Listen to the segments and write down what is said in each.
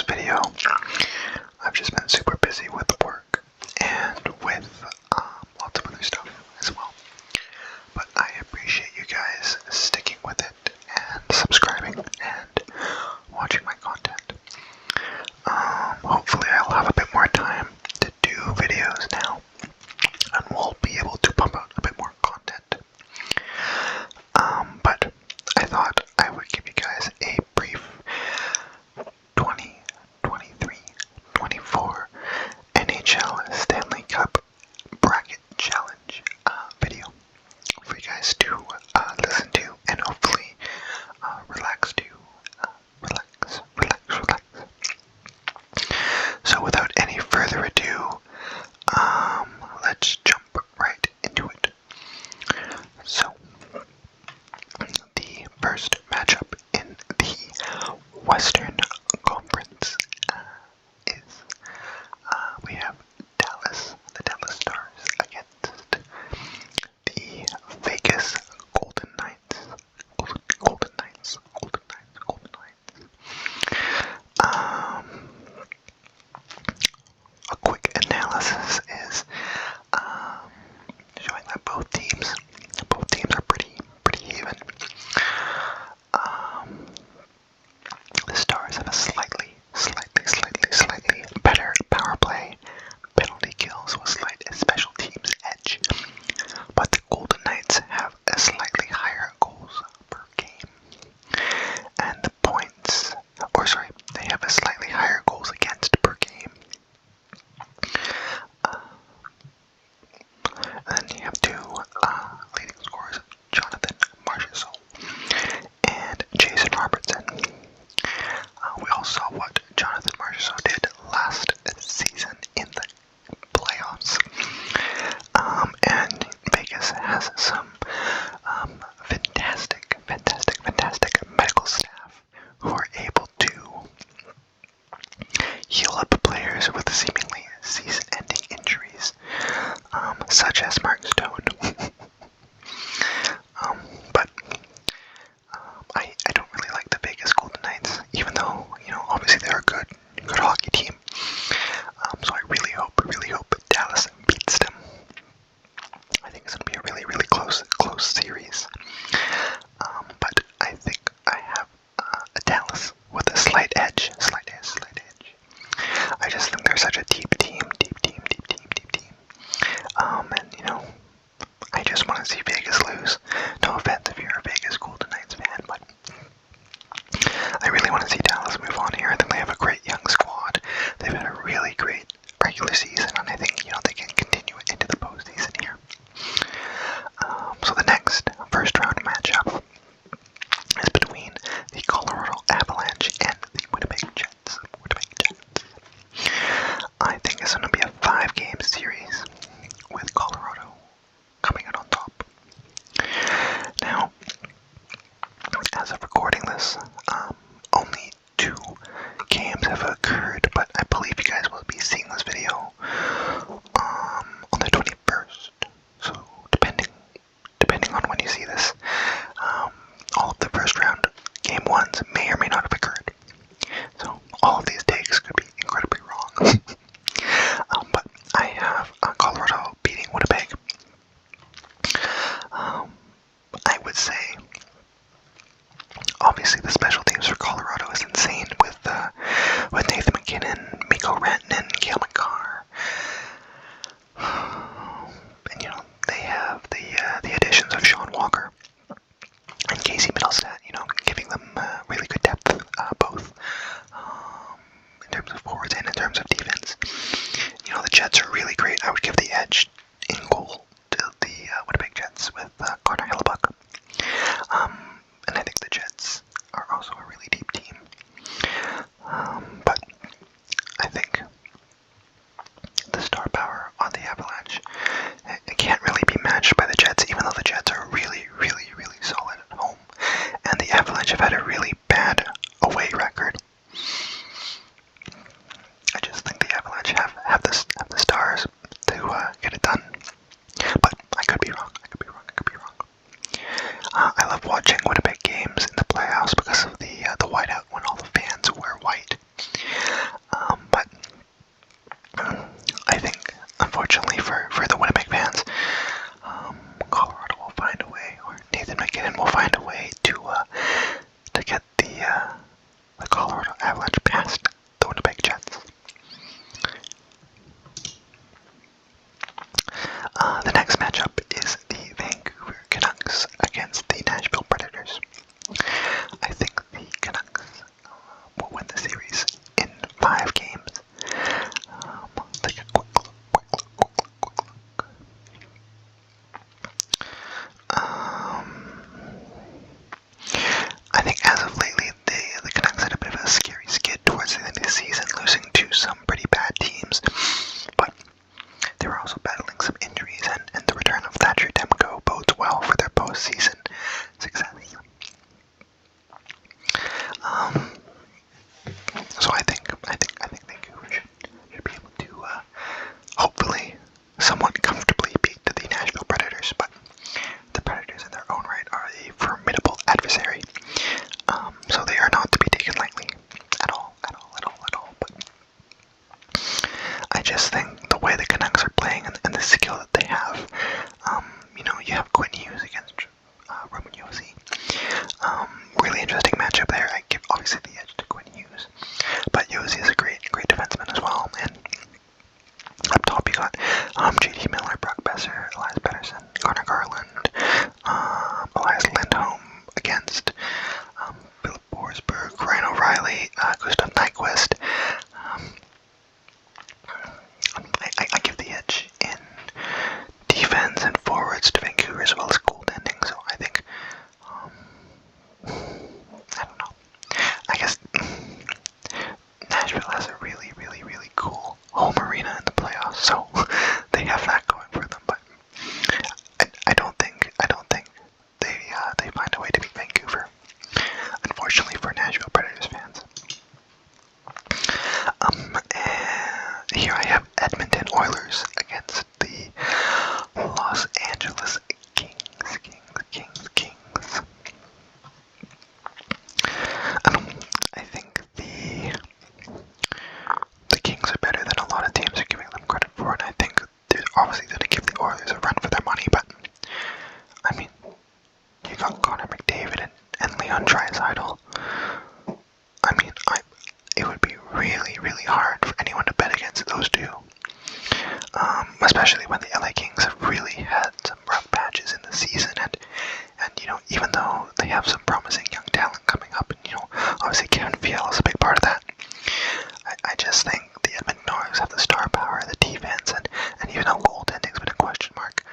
video. I've just been super busy with work and with lots of other stuff as well. But I appreciate you guys sticking with it and subscribing and watching my content. Hopefully I'll have a bit more time to do videos now, and we'll be able to pump out a bit more content. But I thought I would give you guys a brief 2023-24 NHL Stanley Cup Bracket Challenge video for you guys to listen to and hopefully relax to. Relax. So without any further ado, let's jump right into it. So, the first matchup in the Western Conference is we have the Dallas Stars against the Vegas Golden Knights. Golden Knights. A quick analysis is showing that both teams are pretty even. The Stars have a slightly better power play, penalty kills with slight special teams edge, but the Golden Knights have a slightly higher goals per game, and they have a slightly higher goals against per game. And then you have two leading scorers, Jonathan Marchessault and Jason Robertson. We all saw what Jonathan Marchessault did last season in the playoffs. And Vegas has some fantastic medical staff who are able to heal up players with seemingly season-ending injuries, such as Mark Stone. But I don't really like the Vegas Golden Knights, even though, obviously they're a good hockey team. So I really hope Dallas beats them. I think it's going to be a really close series. But I think I have a Dallas with a slight edge. I just think they're such a deep team. And I just want to see Vegas lose. No offense if you're a Vegas Golden Knights fan, but I really want to see Dallas move on here. I think they have a great young squad. They've had a really great regular season, and I think they can continue it into the postseason here. So the next first round matchup is between the Colorado Avalanche and the Winnipeg Jets. I think it's going to be a 5-game series with Colorado coming out on top. Now, as of recording this, only 2 games have occurred, but I believe you guys will be seeing this video on the 21st. So depending on when you see this, all of the first round game 1s may or may not have occurred. So all of these takes could be incredibly wrong. But I have Colorado beating Winnipeg. I would say, obviously, the special teams for Colorado is insane with Nathan McKinnon, Mikko Rantanen, Cale Makar. And they have the additions of Sean Walker and Casey Middlestat, giving them really good depth, both in terms of forwards and in terms of defense. The Jets are really great. I would give the edge in goal to the Winnipeg Jets with Connor Hellebuyck. And I think the Jets are also a really deep team. But I think the star power on the Avalanche, it can't really be matched by the Jets, even though the Jets are really solid at home. And the Avalanche have had a really bad away record. I just think the Avalanche have the stars to get it done. But I could be wrong. I love watching Winnipeg games in the playoffs because of the whiteout when all the fans wear white. think Vancouver should be able to hopefully somewhat comfortably beat the Nashville Predators. But the Predators in their own right are a formidable adversary, so they are not to be taken lightly at all. But I just think the way the Canucks are playing and the skill that they have, you have Quinn Hughes against Roman Josi. Really interesting matchup there. I give obviously the edge to Quinn Hughes, but Josi is a great defenseman as well. And up top you got J.D. Miller, Brock Besser, Elias Pettersson, Connor Garland, Elias Lindholm against Philip Forsberg, Ryan O'Reilly, Gustav Nyquist. I give the edge in defense and forwards to Vancouver as well as goaltending. So I think, I don't know. I guess Nashville has a really cool home arena in the playoffs, so they have that going for them. But I don't think they find a way to beat Vancouver, unfortunately for Nashville Predators fans. And here I have Edmonton Oilers against the Los Angeles Kings. I think the Kings are better than a lot of teams are giving them credit for, and I think they're obviously going to give the Oilers a run for their money. But I mean, you got Connor McDavid and Leon Draisaitl. I mean, it would be really hard for anyone to bet against those two. Especially when the LA Kings have really had some rough patches in the season, and even though they have some promising young talent coming up, and obviously Kevin Fiala is a big part of that, I just think the Edmonton Oilers have the star power, the defense, and even though goaltending's been a question mark,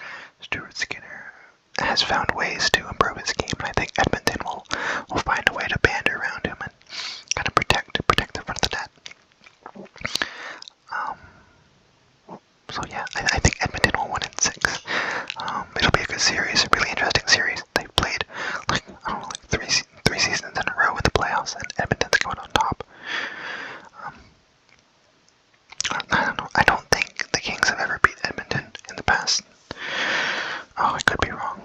Stuart Skinner has found ways to improve his game, and I think Edmonton will find a way to band around him and kind of protect the front of the net. So yeah, I think Edmonton will win in 6. It'll be a good series, a really interesting series. They've played like three seasons in a row in the playoffs, and Edmonton's going on top. I don't know. I don't think the Kings have ever beat Edmonton in the past. Oh, I could be wrong.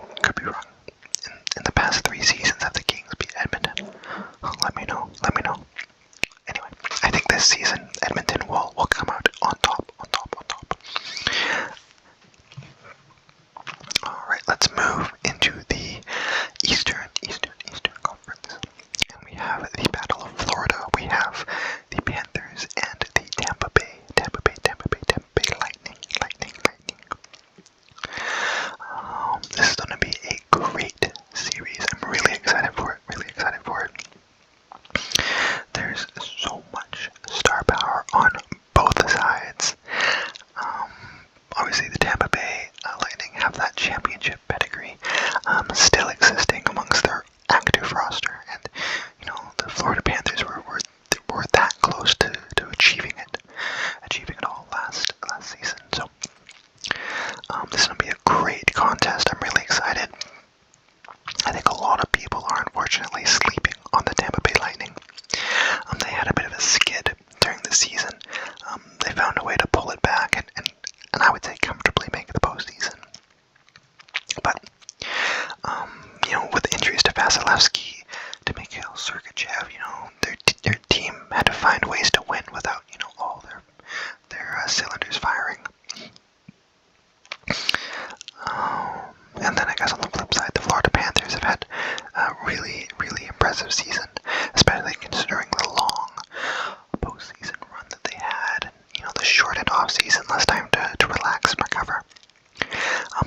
In the past 3 seasons, have the Kings beat Edmonton? Let me know. Anyway, I think this season Edmonton will come out on top. Alright, let's move into the Eastern Conference. And we have the Battle of Florida. We have the Panthers and the Tampa Bay Lightning. This is going to be a great series. I'm really excited for it. There's so much star power on both sides. Obviously, the Tampa Bay Lightning have that championship pedigree still existing amongst their active roster, and the Florida Panthers were that close to achieving it all last season. So this is going to be a great contest. I'm really excited. I think a lot of people are unfortunately sleeping on the Tampa Bay Lightning. They had a bit of a skid during the season. They found a way to pull it back and I would say comfortably make the postseason. But with injuries to Vasilevsky, to Mikhail Sergachev, their team had to find ways to win without all their cylinders firing. And then I guess on the flip side, the Florida Panthers have had a really impressive season, especially considering the long postseason run that they had, and the shortened off season, less time to relax and recover.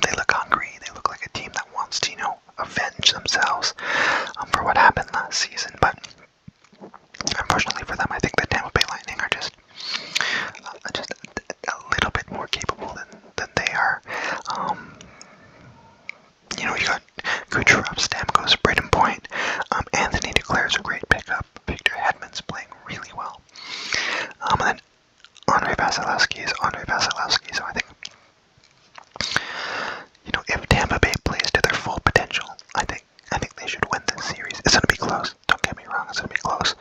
They look hungry. They look like a team that wants to avenge themselves for what happened last season. But unfortunately for them, I think the Tampa Bay Lightning are just a little bit more capable than they are. You got Kucherov, Stamkos, Braden Point, Anthony Duclair's a great pickup. Victor Hedman's playing really well. And then Andre Vasilevsky is Andre Vasilevsky. So I think, if Tampa Bay plays to their full potential, I think they should win this series. It's going to be close. Don't get me wrong, it's going to be close.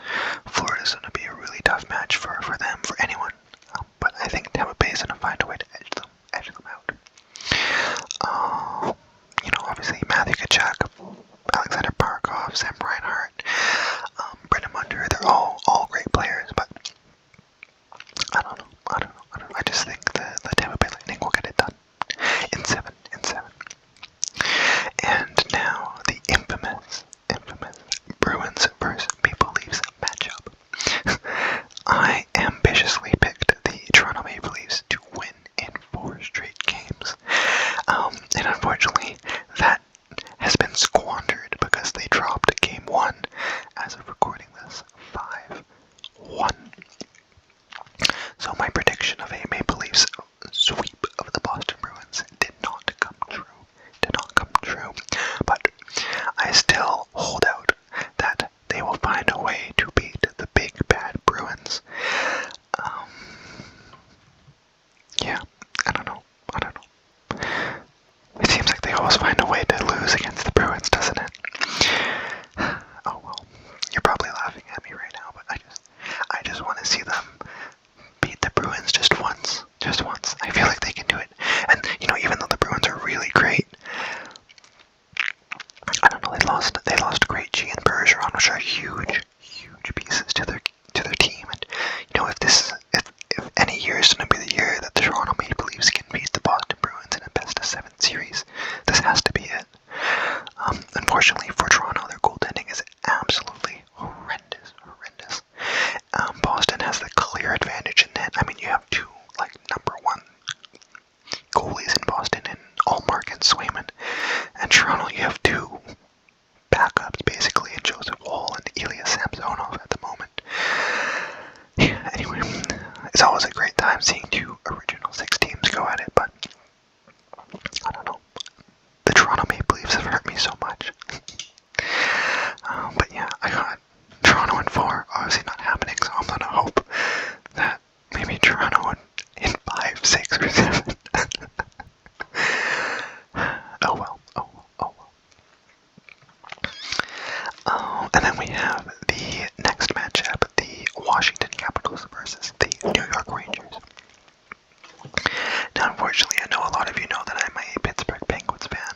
Florida's going to be a really tough match. match for them, for anyone. But I think Tampa Bay is going to find a way to edge them out. Obviously Matthew Tkachuk, Alexander Barkov, Sam Reinhart, Brendan Munter, they're all great players, but I don't know. I just think the Tampa Bay Lightning will get it done in seven. And now the infamous Bruins versus Maple Leafs matchup. I ambitiously picked the Toronto Maple Leafs to win in 4 straight games. And unfortunately, that has been squandered because they dropped game 1 as of recording this 5-1. So my prediction of a Maple Leafs sweep of the Boston Bruins did not come true. But I still hold out that they will find a way to beat the big bad Bruins. Yeah, I don't know. It seems like they always find a way to lose against the Bruins, doesn't it? Oh well, you're probably laughing at me right now, but I just want to see them beat the Bruins just once. I feel like they can do it. And even though the Bruins are really great, I don't know, they lost great G and Bergeron, which are huge pieces to their team. And if any year is going to be the year that the Toronto Maple Leafs can beat the Boston Bruins in a best-of-7 series, this has to be it. Unfortunately for Toronto, their goaltending is absolutely horrendous. Boston has the clear advantage in net. I mean, you have 2 number 1 goalies in Boston in Allmark and Swayman, and Toronto you have 2 backups basically in Joseph Woll and Ilya Samsonov at the moment. Yeah, anyway, it's always a great time seeing 2 original 6 teams go at it, but I don't know. The Toronto Maple Leafs have hurt me so much. But yeah, I got Toronto in 4, obviously not happening, so I'm gonna hope that maybe Toronto in 5, 6, or 7. Oh well. And then we have the next matchup, the Washington Capitals versus the New York Rangers. Now, unfortunately, I know a lot of you know that I'm a Pittsburgh Penguins fan,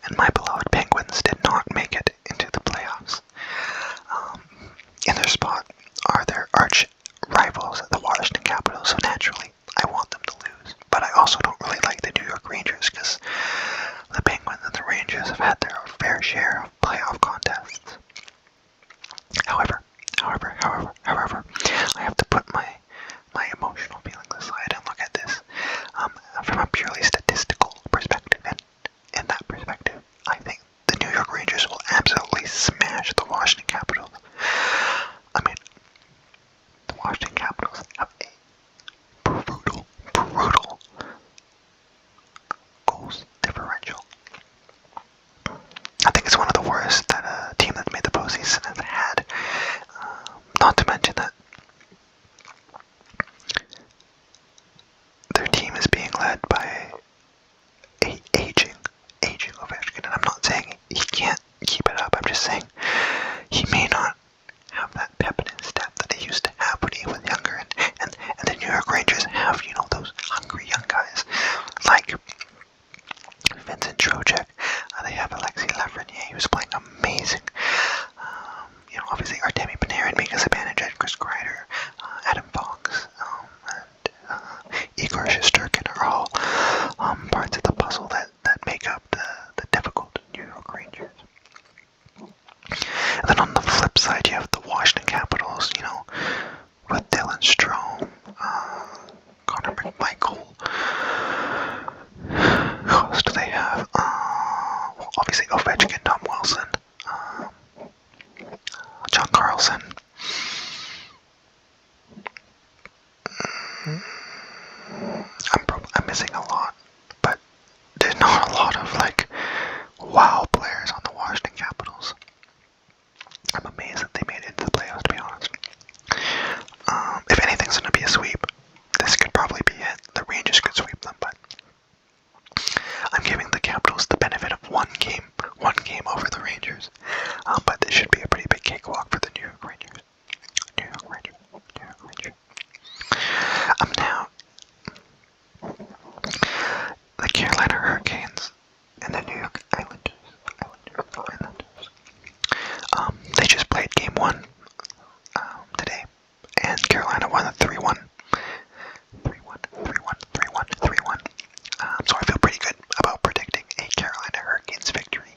and my beloved Penguins did not make it into the playoffs. In their spot are their arch rivals, the Washington Capitals, so naturally, I want them to lose. But I also don't really like the New York Rangers because the Penguins and the Rangers have had their fair share of playoff contests. However, I have to put my emotional feelings aside and look at this from a purely statistical perspective. And in that perspective, I think the New York Rangers will absolutely smash the Washington Capitals. I mean, the Washington Capitals have a brutal goals differential. I think it's one of the worst that a team that's made the postseason has had. Not to mention that their team is being led by a aging Ovechkin, and I'm not saying he can't keep it up. I'm just saying he may not have that pep in his step that he used to have when he was younger. And the New York Rangers have, those hungry young guys like Vincent Trocheck. They have Alexis Lafreniere, who's playing amazing. Obviously Artemi Panarin, Mika Zibanejad, Chris Kreider, Adam Fox, and Igor Shesterkin are all parts of the puzzle that make up the difficult New York Rangers. And then on the flip side, you have the Washington Capitals, with Dylan Strome, Connor McMichael. Who else do they have? Obviously Ovechkin, Tom Wilson, John Carlson. I'm missing a lot, but there's not a lot of wow players on the Washington Capitals. I'm amazed that they made it into the playoffs, to be honest. If anything's going to be a sweep, this could probably be it. The Rangers could sweep them, but I'm giving the Capitals the benefit of one game over the Rangers. But this should be a pretty big cakewalk for the New York Rangers. New York Rangers. won 3-1. 3-1, 3-1, 3-1, 3-1. So I feel pretty good about predicting a Carolina Hurricanes victory.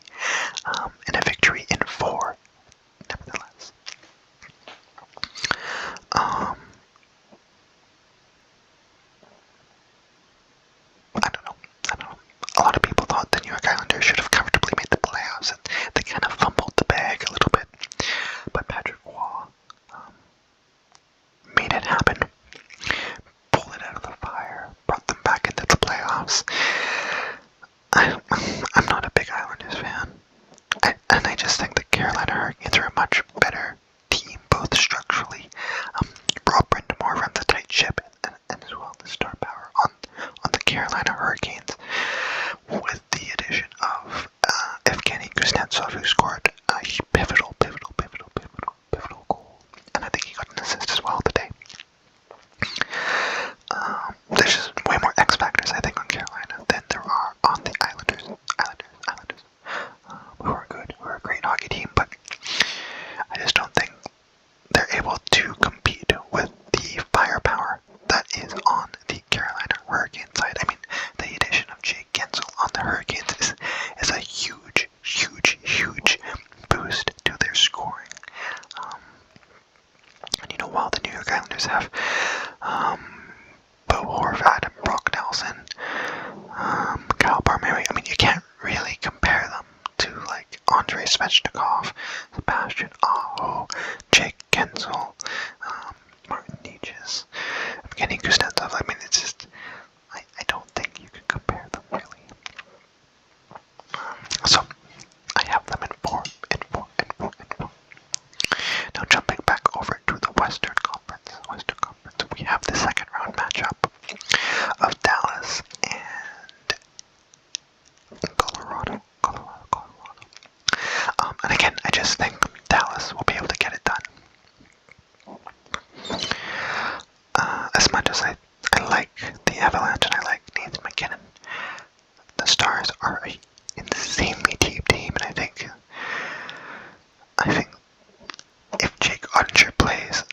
And a victory in 4, nevertheless. I don't know. A lot of people thought the New York Islanders should have comfortably made the playoffs, and they kind of fumbled the bag a little bit. But Patrick Waugh made it happen, pulled it out of the fire, brought them back into the playoffs. I'm not a big Islanders fan, and I just think the Carolina Hurricanes are a much better team, both structurally. Rob Brind'Amour runs a tight ship, and as well the star power on the Carolina Hurricanes, with the addition of Evgeny Kuznetsov, who scored a pivotal goal, and I think he got an assist as well today. There's just way more X factors, I think, on Carolina than there are on the Islanders, who are good, who are a great hockey team, but I just don't think they're able to compete with the firepower that is on the Carolina Hurricane side. I mean, the addition of Jake Gensel on the Hurricanes is a huge boost to their scoring. And while the New York Islanders have Bo Horvat, Brock Nelson, Kyle Palmieri, I mean, you can't really compare them to like Andrei Svechnikov, Sebastian Aho, Jake Gensel, Martin Nietzsche's, Evgeny Kuznetsov. I mean, it's just, I don't think you can compare them really. So I have them in 4. Now jumping back over to the Western Conference, we have the second round matchup of Dallas and Colorado. And again, I just think Dallas will be able to get it done. As much as I like the Avalanche and I like Nathan McKinnon, the Stars are an insanely deep team, and I think if Jake Ottinger plays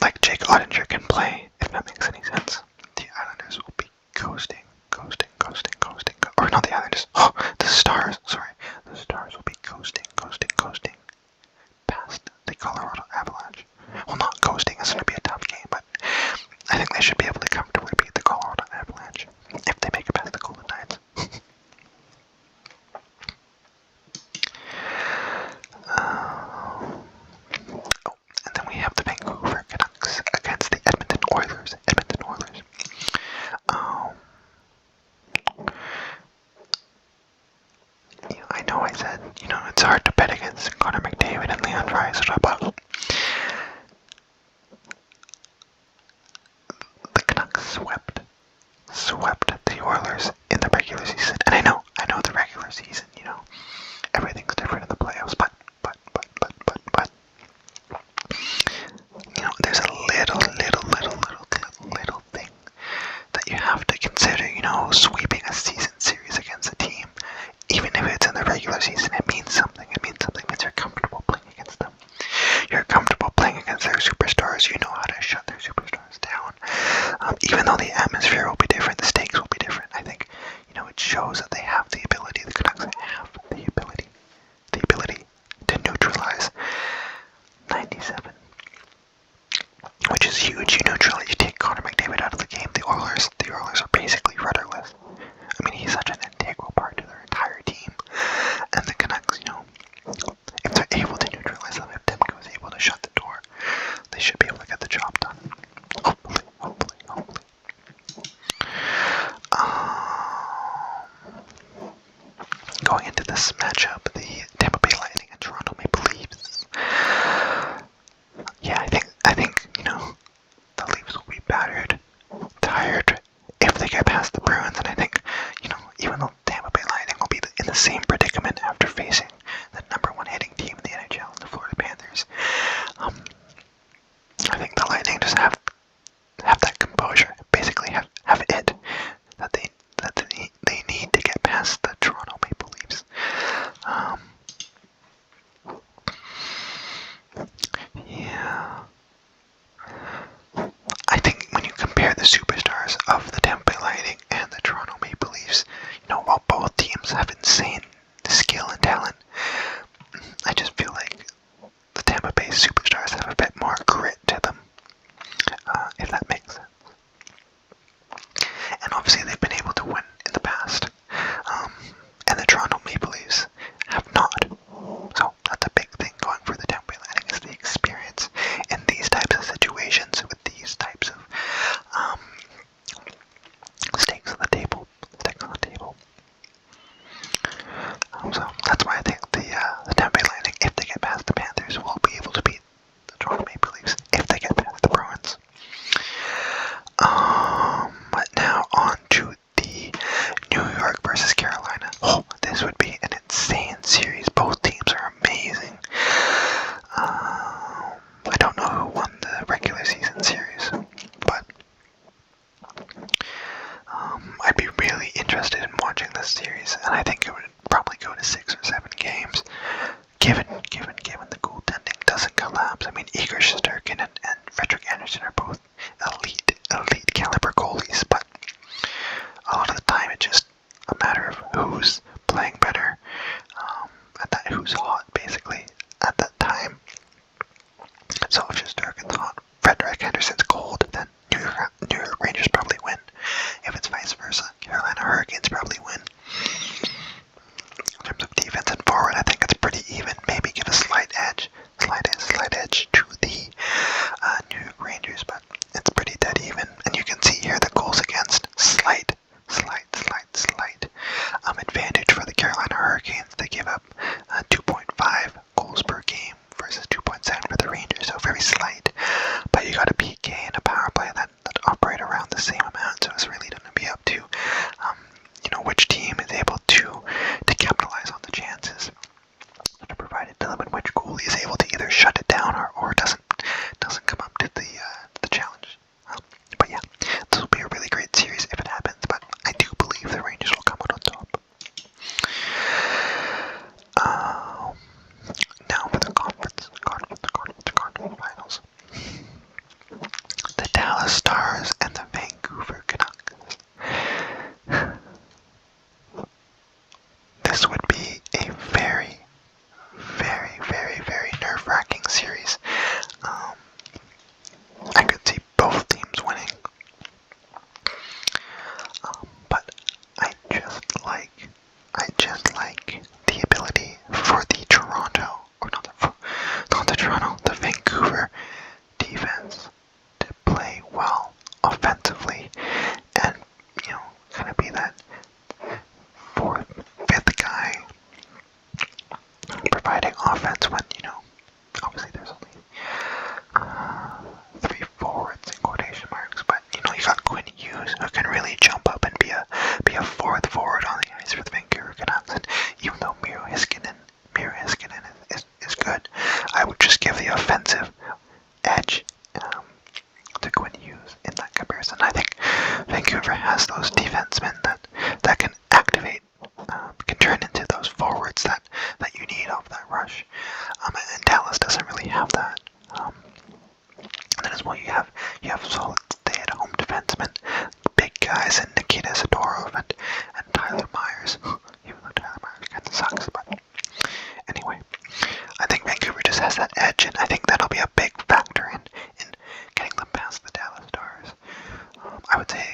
like Jake Ottinger can play, if that makes any sense, the Islanders will be coasting. Or not the Islanders, the Stars, sorry. The Stars will be coasting past the Colorado Avalanche. Well, not coasting, it's going to be a tough game, but I think they should be able to comfortably beat the Colorado Avalanche if they make it past the Golden Knights. And then we have the Vancouver Canucks against the Edmonton Oilers. I know I said, it's hard to bet against Connor McDavid and Leon Draisaitl, but the Canucks swept the Oilers in the regular season. And I know the regular season, everything's different in the playoffs, but there's a little thing that you have to consider, sweeping a season series against a team. Even if it's in the regular season, it means something. It means you're comfortable playing against them. You're comfortable playing against their superstars. You know how to shut their superstars down. Even though the atmosphere will be different, the stakes will be different. I think, it shows that they have the ability, the Canucks have the ability to neutralize 97, which is huge. You take Connor McDavid out of the game, the Oilers are basically rudderless. I mean, he's such an integral part to their entire team. And the Canucks, if they're able to neutralize them, if Demko is able to shut the door, they should be able to get the job done. Hopefully. Going into this matchup, the Tampa Bay Lightning and Toronto Maple Leafs. Yeah, I think the Leafs will be battered, tired if they get past the Bruins, and I think even though Tampa Bay Lightning will be in the same predicament after facing the number 1 hitting team in the NHL, the Florida Panthers, I think the Lightning just have that composure, basically have it that they need to get past the Toronto Maple Leafs. Yeah. the superstars of the Tampa Bay Lightning and the Toronto Maple Leafs. While both teams have insane skill and talent, I just feel like the Tampa Bay superstars have a bit more grit to them, if that makes sense. And obviously they've been able to win in the past, and the Toronto Maple Leafs have not. So that's a big thing going for the Tampa Bay Lightning, is the experience in these types of situations with these types of stakes on the table. So that's why I think the Tampa Bay Lightning, if they get past the Panthers, will be able to beat the Toronto Maple Leafs if they get past the Bruins. But now on to the New York versus Carolina. Oh, this would be an insane series. Both teams are amazing. I don't know who won the regular season series, but I'd be really interested in watching this series, and I think it would probably go to 6 or 7 games, given the goaltending doesn't collapse. I mean, Igor Shesterkin and Frederik Andersen are both elite caliber goalies, but a lot of the time it's just a matter of who's playing better, who's hot basically at that time. So if Shesterkin's hot, Frederik Andersen's cold, then New York Rangers probably win. If it's vice versa, Carolina Hurricanes probably win. In terms of defense and forward, I think it's pretty even. Maybe give a slight edge to the New York Rangers, but it's pretty dead even. And you can see here the goals against slight advantage for the Carolina Hurricanes. They give up 2.5 goals per game versus 2.7 for the Rangers, so very slight. But you got a PK and a power play that operate around the same amount, so it's really going to be up to which team is able to capitalize on the chances that are provided to them, and which goalie is able to either shut it down or doesn't come up to the challenge. But yeah, this will be a really great series if it happens, but I do believe the Rangers will come out on top. Now for the conference finals. The Dallas Stars and the Vancouver Canucks. This would be a very, very, very, very nerve-wracking series. I could see both teams winning. But I just like the ability for the Vancouver defense to play well offensively, and kind of be that fourth, fifth guy providing offense when obviously there's only 3 forwards in quotation marks, but you got Quinn Hughes who can really jump up and be a fourth forward on the ice for the Vancouver Canucks. And even though Miro Heiskanen is good, I would just give the offensive edge to Quinn Hughes in that comparison. I think Vancouver has those defensemen that can activate, can turn into those forwards that you need off that rush. And Dallas doesn't really have that. And then as well, you have solid stay-at-home defensemen, big guys, and Nikita Zadorov and Tyler Myers. Even though Tyler Myers kind of sucks, but anyway, I think Vancouver just has that edge, and I think that'll be a big factor in getting them past the Dallas Stars. I would say,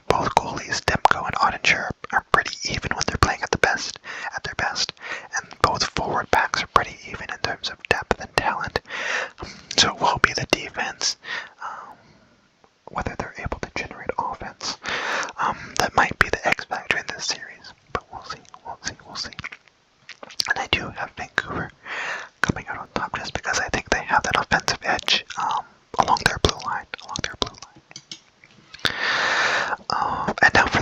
both goalies, Demko and Ottinger, are pretty even when they're playing at their best, and both forward backs are pretty even in terms of depth and talent. So it will be the defense, whether they're able to generate offense, that might be the X factor in this series. But we'll see. And I do have Vancouver coming out on top just because I think they have that offensive edge along their blue line. And now for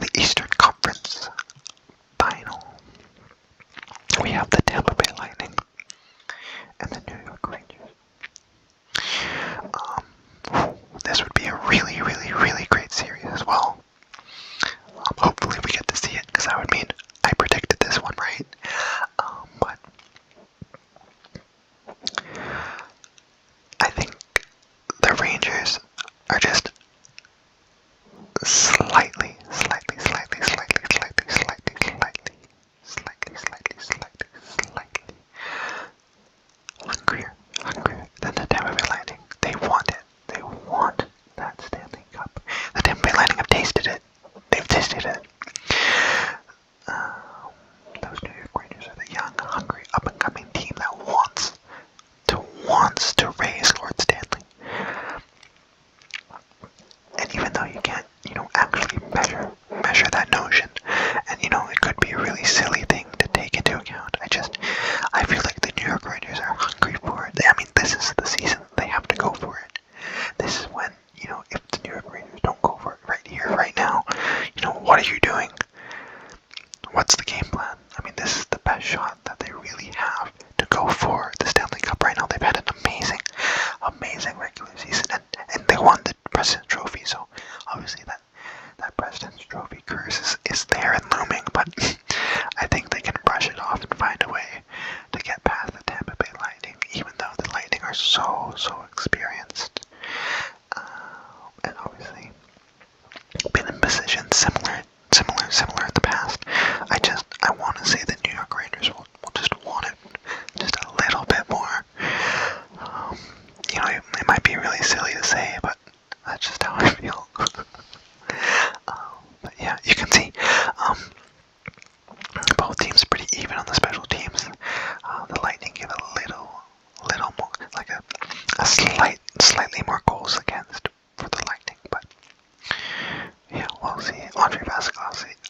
slightly hungrier than the Tampa Bay Lightning. They want it. They want that Stanley Cup. The Tampa Bay Lightning have tasted it. They've tasted it. Those New York Rangers are the young, hungry, up-and-coming team that wants to raise Lord Stanley. And even though you can't, actually measure that notion, and it could be a really silly thing to take into account. I feel like the New York Rangers are hungry for it. I mean, this is the season they have to go for it. This is when, if the New York Rangers don't go for it right here, right now, what are you doing? What's the game plan? I mean, this is the best shot that they really have to go for the Stanley Cup right now. They've had an amazing regular season, and they won the President's Trophy, so obviously that President's Trophy curse is there and looming, but I think they can brush it off and find a way to get past the Tampa Bay Lightning, even though the Lightning are so experienced, and obviously been in positions similar in the past. I want to say the New York Rangers will just want it just a little bit more. It might be really silly to say, but that's just how I feel. But yeah, you can see both teams pretty even on the special teams. The Lightning give a little more, like a slightly more goals against for the Lightning, but yeah, we'll see.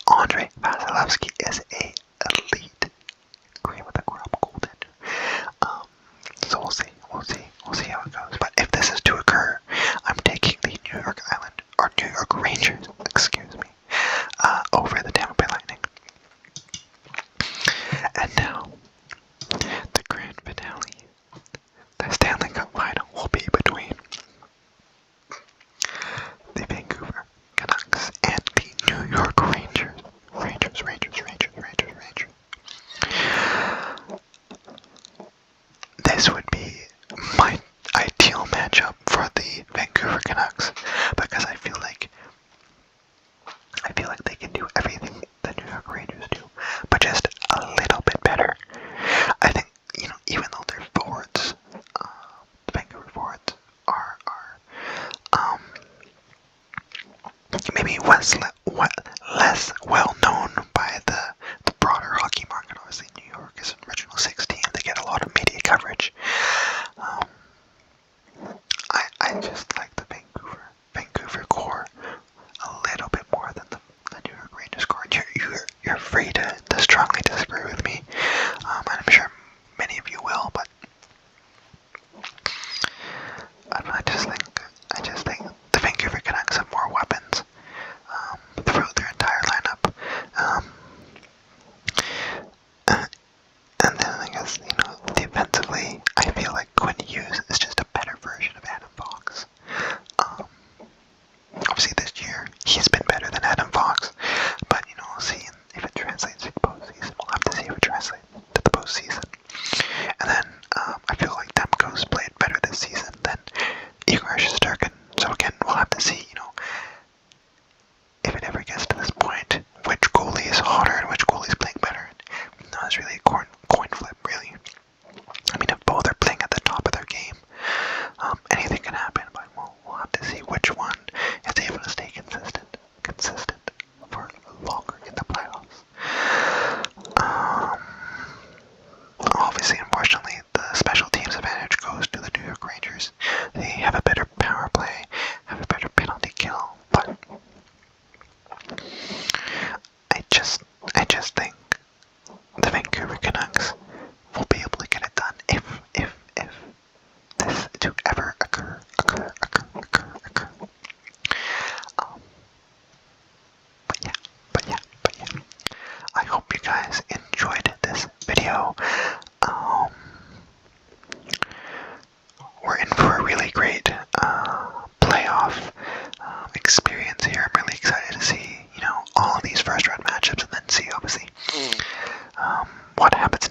Andre Vasilevsky is a elite cream of the crop goaltender. So we'll see how it goes. But if this is to occur, I'm taking the New York Rangers, over the Tampa Bay Lightning. And now, the grand finale, the Stanley Cup Final, will be between the Vancouver Canucks and the New York Rangers. This would be my ideal matchup for the Vancouver Canucks, because I feel like they can do everything the New York Rangers do, but just a little bit better. I think, even though their forwards, the Vancouver forwards are maybe less well known by the broader hockey market. Obviously, New York is an original 16. They get a lot of media coverage. I just like the Vancouver core a little bit more than the New York Rangers core. You're free to strongly disagree with me, and I'm sure many of you will, but I just think the Vancouver Canucks have more weapons throughout their entire lineup. And then I guess, defensively, I feel like Quinn Hughes is just a better version of Adam Fox. Obviously this year, he's been better than Adam Fox, but, we'll see if it translates to the postseason. We'll have to see if it translates to the postseason. And then, I feel like Demko's played better this season than Igor Shesterkin. So again, we'll have to see, if it ever gets to this point, which goalie is hotter and which goalie is playing better. It's really a coin flip, really. I mean, if both are playing at the top of their game, anything can happen, but we'll have to see which one is able to stay consistent for longer in the playoffs. Obviously, unfortunately, the special teams advantage goes to the New York Rangers. They have a better power play, have a better penalty kill, but I just think the Vancouver Canucks will be able to get it done if this to ever occur. But yeah. I hope you guys enjoyed this video. We're in for a really great playoff experience here. I'm really excited to see, all of these first round matchups, and then see, obviously, what happens